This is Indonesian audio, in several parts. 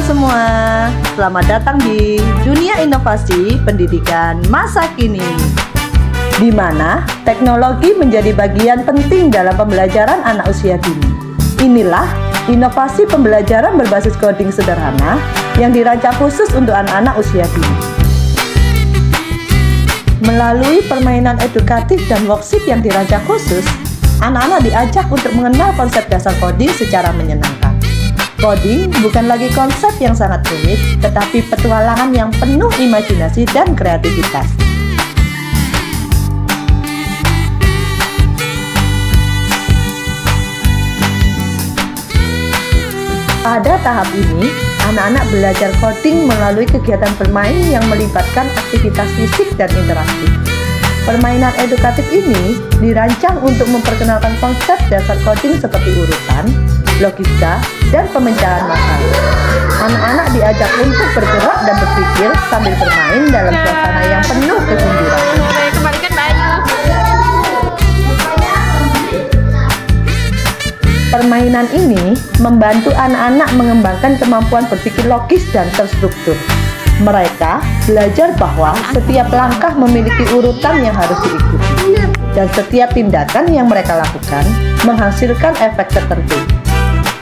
semua, selamat datang di dunia inovasi pendidikan masa kini, di mana teknologi menjadi bagian penting dalam pembelajaran anak usia dini. Inilah inovasi pembelajaran berbasis coding sederhana yang dirancang khusus untuk anak-anak usia dini. Melalui permainan edukatif dan worksheet yang dirancang khusus, anak-anak diajak untuk mengenal konsep dasar coding secara menyenangkan. Coding bukan lagi konsep yang sangat rumit, tetapi petualangan yang penuh imajinasi dan kreativitas. Pada tahap ini, anak-anak belajar coding melalui kegiatan bermain yang melibatkan aktivitas fisik dan interaktif. Permainan edukatif ini dirancang untuk memperkenalkan konsep dasar coding seperti urutan, logika, dan pemecahan masalah. Anak-anak diajak untuk bergerak dan berpikir sambil bermain dalam suasana yang penuh kegembiraan. Permainan ini membantu anak-anak mengembangkan kemampuan berpikir logis dan terstruktur. Mereka belajar bahwa setiap langkah memiliki urutan yang harus diikuti, dan setiap tindakan yang mereka lakukan menghasilkan efek tertentu.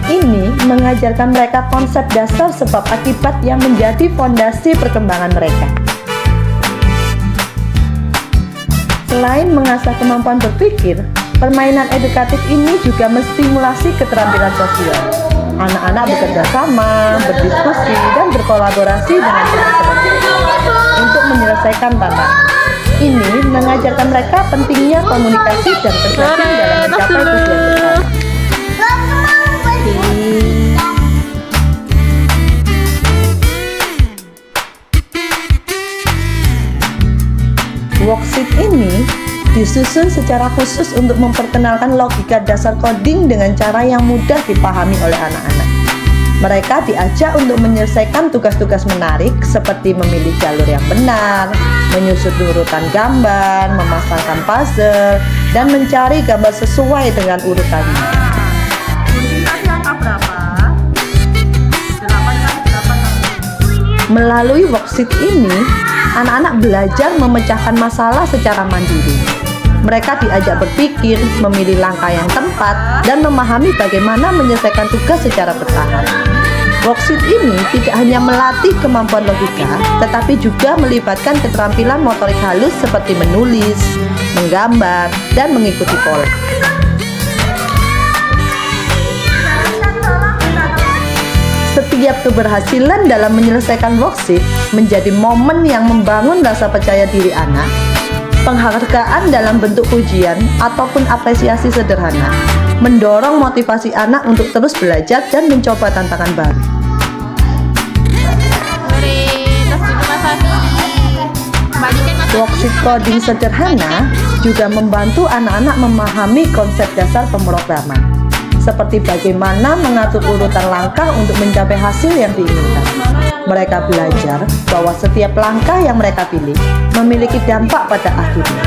Ini mengajarkan mereka konsep dasar sebab akibat yang menjadi fondasi perkembangan mereka. Selain mengasah kemampuan berpikir, permainan edukatif ini juga menstimulasi keterampilan sosial. Anak-anak bekerja sama, berdiskusi, dan berkolaborasi dengan teman-teman untuk menyelesaikan tantangan. Ini mengajarkan mereka pentingnya komunikasi dan kerjasama dalam mencapai tujuan bersama. Worksheet ini disusun secara khusus untuk memperkenalkan logika dasar coding dengan cara yang mudah dipahami oleh anak-anak. Mereka diajak untuk menyelesaikan tugas-tugas menarik seperti memilih jalur yang benar, menyusun urutan gambar, memasangkan puzzle, dan mencari gambar sesuai dengan urutannya. Melalui worksheet ini, anak-anak belajar memecahkan masalah secara mandiri. Mereka diajak berpikir, memilih langkah yang tepat, dan memahami bagaimana menyelesaikan tugas secara bertahap. Worksheet ini tidak hanya melatih kemampuan logika, tetapi juga melibatkan keterampilan motorik halus seperti menulis, menggambar, dan mengikuti pola. Setiap keberhasilan dalam menyelesaikan worksheet menjadi momen yang membangun rasa percaya diri anak. Penghargaan dalam bentuk pujian ataupun apresiasi sederhana mendorong motivasi anak untuk terus belajar dan mencoba tantangan baru. Worksheet coding sederhana juga membantu anak-anak memahami konsep dasar pemrograman, seperti bagaimana mengatur urutan langkah untuk mencapai hasil yang diinginkan. Mereka belajar bahwa setiap langkah yang mereka pilih memiliki dampak pada akhirnya,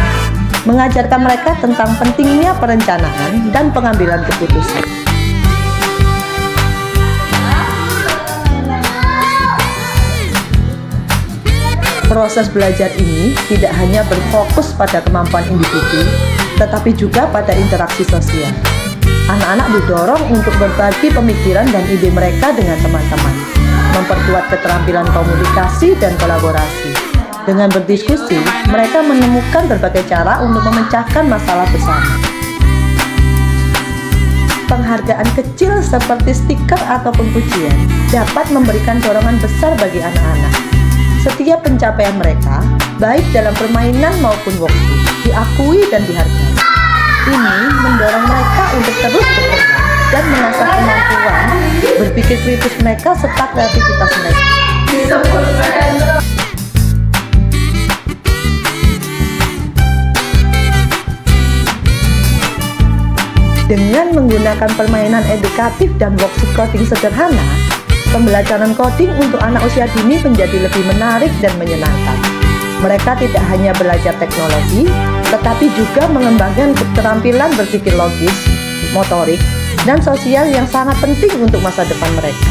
mengajarkan mereka tentang pentingnya perencanaan dan pengambilan keputusan. Proses belajar ini tidak hanya berfokus pada kemampuan individu, tetapi juga pada interaksi sosial. Anak-anak didorong untuk berbagi pemikiran dan ide mereka dengan teman-teman, memperkuat keterampilan komunikasi dan kolaborasi. Dengan berdiskusi, mereka menemukan berbagai cara untuk memecahkan masalah bersama. Penghargaan kecil seperti stiker ataupun pujian dapat memberikan dorongan besar bagi anak-anak. Setiap pencapaian mereka, baik dalam permainan maupun worksheet, diakui dan dihargai. Ini mendorong mereka untuk terus bekerja dan mengasah kemampuan berpikir kritis mereka serta kreativitas mereka. Dengan menggunakan permainan edukatif dan worksheet coding sederhana, pembelajaran coding untuk anak usia dini menjadi lebih menarik dan menyenangkan. Mereka tidak hanya belajar teknologi, tetapi juga mengembangkan keterampilan berpikir logis, motorik, dan sosial yang sangat penting untuk masa depan mereka.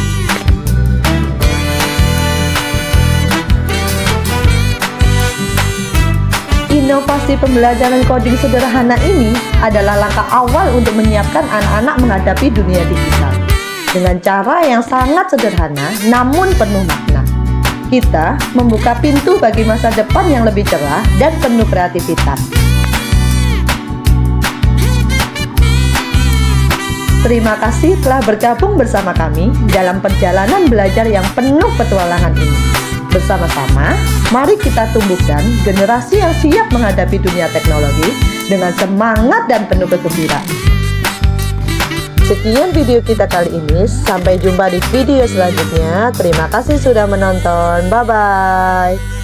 Inovasi pembelajaran coding sederhana ini adalah langkah awal untuk menyiapkan anak-anak menghadapi dunia digital dengan cara yang sangat sederhana namun penuh makna. Kita membuka pintu bagi masa depan yang lebih cerah dan penuh kreativitas. Terima kasih telah bergabung bersama kami dalam perjalanan belajar yang penuh petualangan ini. Bersama-sama, mari kita tumbuhkan generasi yang siap menghadapi dunia teknologi dengan semangat dan penuh kegembiraan. Sekian video kita kali ini, sampai jumpa di video selanjutnya. Terima kasih sudah menonton, bye-bye.